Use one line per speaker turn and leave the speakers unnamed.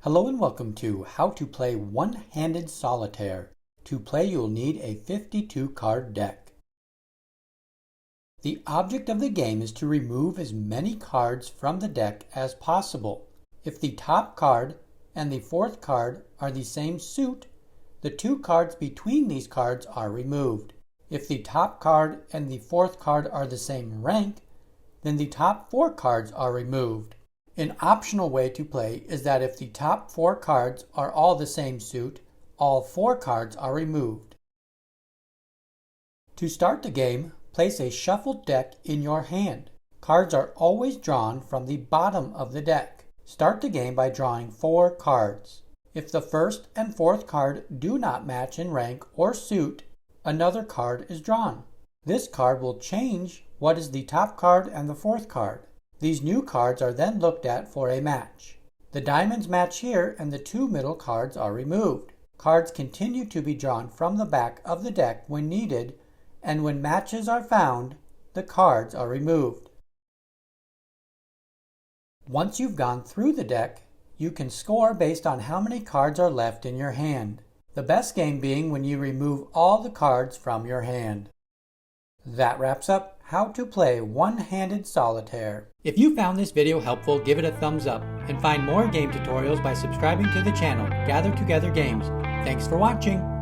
Hello and welcome to How to Play One Handed Solitaire. To play you'll need a 52 card deck. The object of the game is to remove as many cards from the deck as possible. If the top card and the fourth card are the same suit, the two cards between these cards are removed. If the top card and the fourth card are the same rank, then the top four cards are removed. An optional way to play is that if the top four cards are all the same suit, all four cards are removed. To start the game, place a shuffled deck in your hand. Cards are always drawn from the bottom of the deck. Start the game by drawing 4 cards. If the first and fourth card do not match in rank or suit, another card is drawn. This card will change what is the top card and the fourth card. These new cards are then looked at for a match. The diamonds match here and the two middle cards are removed. Cards continue to be drawn from the back of the deck when needed, and when matches are found, the cards are removed. Once you've gone through the deck, you can score based on how many cards are left in your hand. The best game being when you remove all the cards from your hand. That wraps up How to Play One-Handed Solitaire. If you found this video helpful, give it a thumbs up and find more game tutorials by subscribing to the channel Gather Together Games. Thanks for watching.